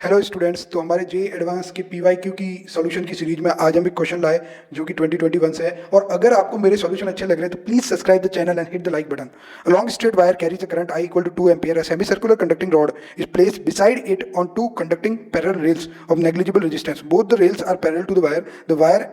Hello students, तो हमारे जे advance के पीवाईक्यू की सॉल्यूशन की सीरीज में आज हम एक क्वेश्चन लाए जो कि 2021 से है। और अगर आपको मेरे सॉल्यूशन अच्छे लग रहे हैं तो please subscribe the channel and hit the like button. A long straight wire carries a current I equal to 2 ampere. A semicircular conducting rod is placed beside it on two conducting parallel rails of negligible resistance. Both the rails are parallel to the wire.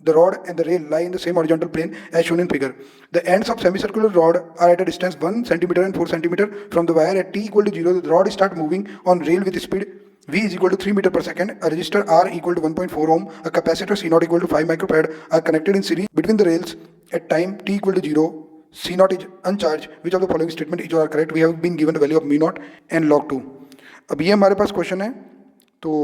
The rod and the rail lie in the same horizontal plane as shown in figure. The ends of semicircular rod are at a distance 1 centimeter and 4 centimeter from the wire. At t equal to 0, the rod start moving on rail with speed V is equal to 3 meter per second. A resistor R equal to 1.4 ohm. A capacitor C naught equal to 5 microfarad are connected in series between the rails at time t equal to 0. C naught is uncharged. Which of the following statement is or correct? We have been given the value of mu naught and log 2. अब ये हमारे पास question है। तो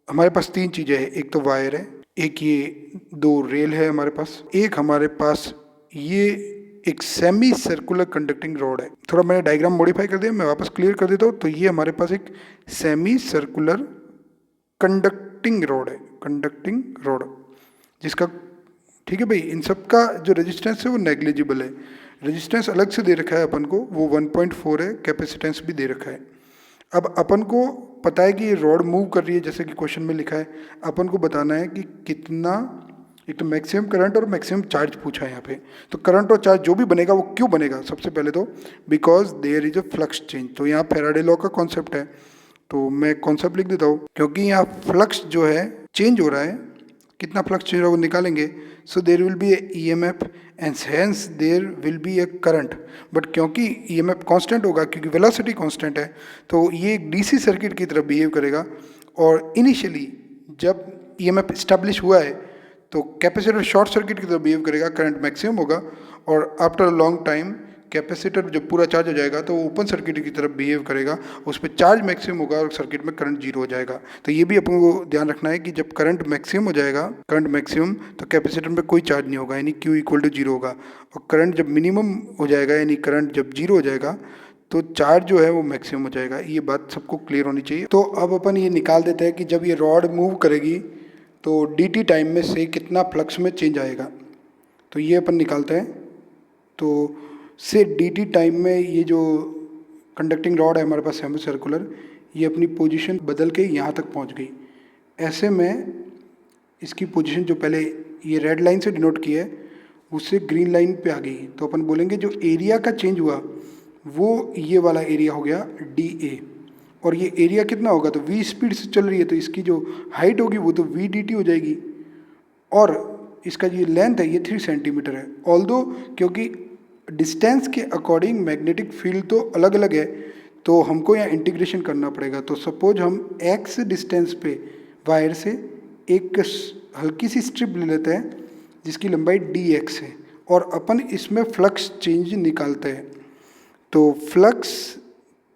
हमारे पास तीन चीज़ें हैं, एक तो वायर है, एक ये दो रेल है हमारे पास, एक हमारे पास ये एक सेमी सर्कुलर कंडक्टिंग रॉड है। थोड़ा मैंने डायग्राम मॉडिफाई कर दिया, मैं वापस क्लियर कर देता हूँ। तो ये हमारे पास एक सेमी सर्कुलर कंडक्टिंग रॉड है, कंडक्टिंग रॉड जिसका, ठीक है भाई, इन सब का जो रेजिस्टेंस है वो नेग्लिजिबल है। रेजिस्टेंस अलग से दे रखा है अपन को, वो 1.4 है, कैपेसिटेंस भी दे रखा है। अब अपन को पता है कि ये रॉड मूव कर रही है जैसे कि क्वेश्चन में लिखा है। अपन को बताना है कि कितना, एक तो मैक्सिमम करंट और मैक्सिमम चार्ज पूछा है यहाँ पे। तो करंट और चार्ज जो भी बनेगा वो क्यों बनेगा, सबसे पहले तो because there is a flux change. तो यहाँ फैराडे लॉ का कॉन्सेप्ट है, तो मैं कॉन्सेप्ट लिख देता हूँ। क्योंकि यहाँ फ्लक्स जो है चेंज हो रहा है, कितना फ्लक्स चेंज होगा वो निकालेंगे। So there will be a EMF and hence there will be a current. But क्योंकि EMF कांस्टेंट होगा, क्योंकि वेलोसिटी कांस्टेंट है, तो ये एक DC सर्किट की तरह बिहेव करेगा। और इनिशियली जब EMF स्टैब्लिश हुआ है तो कैपेसिटर शॉर्ट सर्किट की तरह बिहेव करेगा, करंट मैक्सिमम होगा। और after a long time capacitor जब पूरा चार्ज हो जाएगा तो वो ओपन सर्किट की तरफ बिहेव करेगा, उस पर चार्ज मैक्सिमम होगा और सर्किट में करंट जीरो हो जाएगा। तो ये भी अपन को ध्यान रखना है कि जब करंट मैक्सिमम हो जाएगा, करंट मैक्सिमम, तो कैपेसिटर में कोई चार्ज नहीं होगा, यानी Q इक्वल टू जीरो होगा। और करंट जब मिनिमम हो जाएगा, यानी करंट जब जीरो हो जाएगा, तो चार्ज जो है वो मैक्सिमम हो जाएगा। ये बात सबको क्लियर होनी चाहिए। तो अब अपन ये निकाल देते हैं कि जब ये रॉड मूव करेगी तो dt टाइम में से कितना फ्लक्स में चेंज आएगा। तो ये अपन निकालते हैं। तो से dt टाइम में ये जो कंडक्टिंग रॉड है हमारे पास सेमी सर्कुलर, ये अपनी पोजीशन बदल के यहाँ तक पहुँच गई। ऐसे में इसकी पोजीशन जो पहले ये रेड लाइन से डिनोट की है उससे ग्रीन लाइन पे आ गई। तो अपन बोलेंगे जो एरिया का चेंज हुआ वो ये वाला एरिया हो गया dA। और ये एरिया कितना होगा, तो v स्पीड से चल रही है तो इसकी जो हाइट होगी वो तो v dt हो जाएगी। और इसका जो लेंथ है ये 3 सेंटीमीटर है। ऑल्दो क्योंकि डिस्टेंस के अकॉर्डिंग मैग्नेटिक फील्ड तो अलग अलग है, तो हमको यहाँ इंटीग्रेशन करना पड़ेगा। तो सपोज हम x डिस्टेंस पे वायर से एक हल्की सी स्ट्रिप ले लेते हैं जिसकी लंबाई dx है, और अपन इसमें फ्लक्स चेंज निकालते हैं। तो flux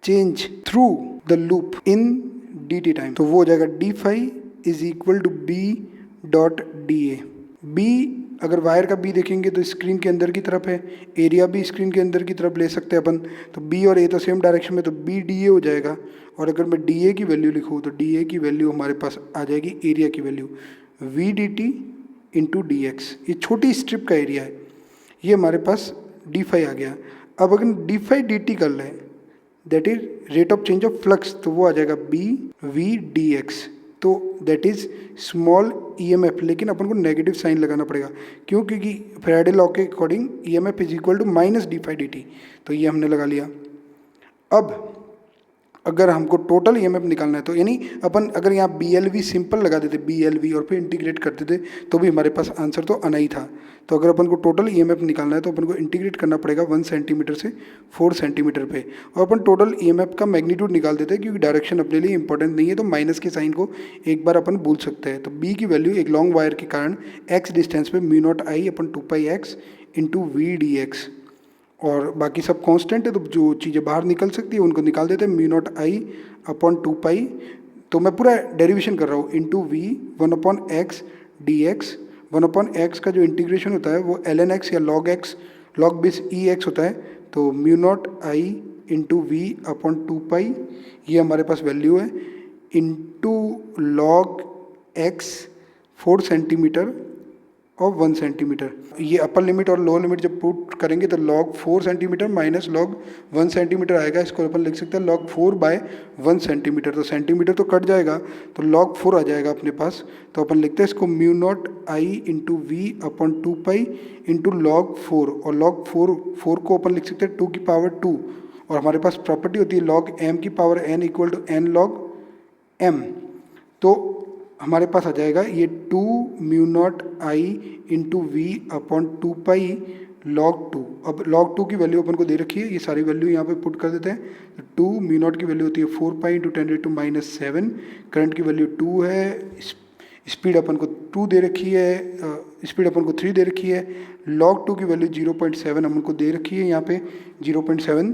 change through the loop in dt time, तो वो हो जाएगा d phi is equal to b dot da। b अगर वायर का b देखेंगे तो स्क्रीन के अंदर की तरफ है, एरिया भी स्क्रीन के अंदर की तरफ ले सकते हैं अपन। तो b और a तो सेम डायरेक्शन में, तो b da हो जाएगा। और अगर मैं da की वैल्यू लिखूँ तो da की वैल्यू हमारे पास आ जाएगी एरिया की value v dt into D x. ये छोटी स्ट्रिप का एरिया है, ये हमारे पास d फाई आ गया। अब अगर d फाई dt कर लें, that is rate of change of flux, तो वो आ जाएगा b v dx। तो दैट इज स्मॉल EMF, लेकिन अपन को नेगेटिव साइन लगाना पड़ेगा। क्यों, क्योंकि फैराडे लॉ के according EMF is equal to minus d phi dt। तो ये हमने लगा लिया। अब अगर हमको टोटल EMF निकालना है तो यानी अपन अगर यहाँ BLV सिंपल लगा देते, BLV, और फिर इंटीग्रेट करते थे तो भी हमारे पास आंसर तो आना ही था। तो अगर अपन को टोटल EMF निकालना है तो अपन को इंटीग्रेट करना पड़ेगा 1 सेंटीमीटर से 4 सेंटीमीटर पे। और अपन टोटल EMF का मैग्नीट्यूड निकाल देते हैं, क्योंकि डायरेक्शन अपने लिए इंपॉर्टेंट नहीं है, तो माइनस के साइन को एक बार अपन भूल सकते हैं। तो B की वैल्यू एक लॉन्ग वायर के कारण x डिस्टेंस पे mu naught I upon 2 pi x into v d x, और बाकी सब कांस्टेंट है तो जो चीज़ें बाहर निकल सकती है उनको निकाल देते हैं। Mu naught I upon 2 pi, तो मैं पूरा डेरिवेशन कर रहा हूँ, into v 1 upon x d x. 1 upon x का जो इंटीग्रेशन होता है वो ln x या log x, log base e x होता है। तो mu naught I into v upon 2 pi, ये हमारे पास वैल्यू है, into log x 4 centimetre of 1 centimetre. ये अपर लिमिट और लोअर लिमिट जब पुट करेंगे तो log 4 centimetre minus log 1 centimetre आएगा। इसको अपन लिख सकते हैं log 4 बाय 1 सेंटीमीटर। तो सेंटीमीटर तो कट जाएगा तो log 4 आ जाएगा अपने पास। तो अपन लिखते हैं इसको mu naught I into v upon 2 pi into log 4। और log 4 को अपन लिख सकते हैं 2 की पावर 2। और हमारे पास प्रॉपर्टी होती है log m की power n equal to n log m। तो हमारे पास आ जाएगा ये 2 mu naught I into v upon 2 pi log 2। अब log 2 की वैल्यू अपन को दे रखी है, ये सारी वैल्यू यहाँ पे पुट कर देते हैं। तो 2 म्यू नॉट की वैल्यू होती है 4 पाई इंटू 10⁻⁻⁷। करंट की वैल्यू 2 है, स्पीड अपन को 2 दे रखी है, स्पीड अपन को 3 दे रखी है। log 2 की वैल्यू 0.7 अपन को दे रखी है यहाँ पे 0.7,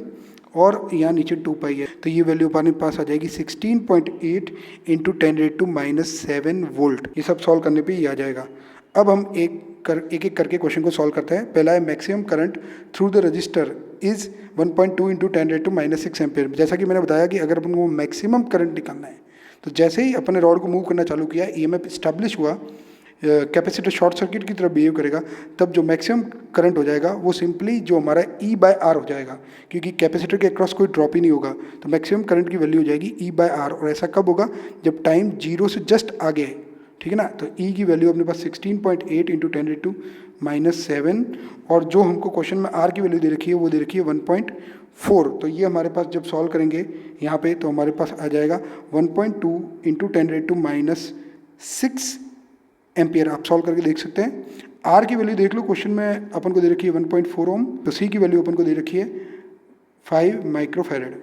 और यहाँ नीचे 2 पाई है। तो ये वैल्यू हमारे पास आ जाएगी 16.8 इंटू 10⁻⁷ वोल्ट। ये सब सॉल्व करने पे ही आ जाएगा। अब हम एक एक करके क्वेश्चन को सॉल्व करते हैं। पहला है maximum current through the register is 1.2 into 10⁻⁻⁶ ampere. जैसा कि मैंने बताया कि अगर अपन को मैक्सिमम करंट निकालना है तो जैसे ही अपने रॉड को मूव करना चालू किया, ईएमएफ स्टैब्लिश हुआ, कैपेसिटर शॉर्ट सर्किट की तरह बिहेव करेगा, तब जो मैक्सिमम करंट हो जाएगा वो सिंपली जो हमारा E बाय आर हो जाएगा, क्योंकि कैपेसिटर के अक्रॉस कोई ड्रॉप ही नहीं होगा। तो मैक्सिमम करंट की वैल्यू हो जाएगी E बाय आर। और ऐसा कब होगा? जब टाइम 0 से जस्ट आगे है, ठीक है ना। तो E की वैल्यू अपने पास 16.8 इंटू 10⁻⁷, और जो हमको क्वेश्चन में R की वैल्यू दे रखी है वो दे रखी है 1.4। तो ये हमारे पास जब सॉल्व करेंगे यहाँ पे तो हमारे पास आ जाएगा 1.2 इंटू 10⁻⁶ एम्पियर। आप सॉल्व करके देख सकते हैं। आर की वैल्यू देख लो, क्वेश्चन में अपन को दे रखी है 1.4 ओम। तो सी की वैल्यू अपन को दे रखी है 5 माइक्रोफैरड।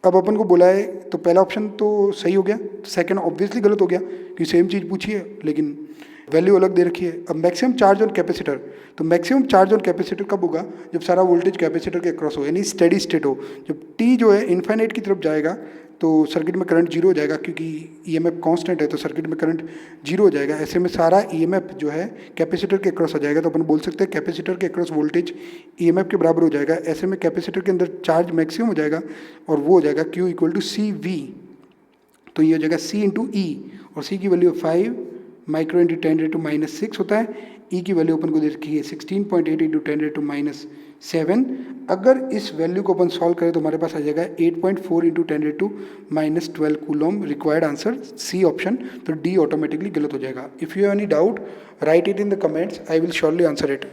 अब अपन को बोला है तो पहला ऑप्शन तो सही हो गया, सेकंड ऑब्वियसली गलत हो गया क्योंकि सेम चीज़ पूछी है लेकिन वैल्यू अलग दे रखी है। अब मैक्सिमम चार्ज ऑन कैपेसिटर, तो मैक्सिमम चार्ज ऑन कैपेसिटर कब होगा? जब सारा वोल्टेज कैपेसिटर के अक्रॉस हो, यानी स्टेडी स्टेट हो। जब टी जो है इन्फाइनाइट की तरफ जाएगा तो सर्किट में करंट 0 हो जाएगा, क्योंकि ईएमएफ कांस्टेंट है तो सर्किट में करंट 0 हो जाएगा। ऐसे में सारा ईएमएफ जो है कैपेसिटर के अक्रॉस आ जाएगा। तो अपन बोल सकते हैं कैपेसिटर के अक्रॉस वोल्टेज ईएमएफ के बराबर हो जाएगा। ऐसे में कैपेसिटर के अंदर चार्ज मैक्सिमम हो जाएगा और वो हो जाएगा Q equal to C V. तो ये हो जाएगा C इंटू ई, और C की वैल्यू 5 माइक्रो इंटू 10⁻⁻⁶ होता है। E की वैल्यू अपन को दे रखी है 16.8 इंटू 10⁻⁷। अगर इस वैल्यू को अपन सॉल्व करें तो हमारे पास आ जाएगा 8.4 इंटू 10⁻12 coulomb. Required answer C option. तो डी ऑटोमेटिकली गलत हो जाएगा। If you have any doubt write it in the comments, I will surely answer it.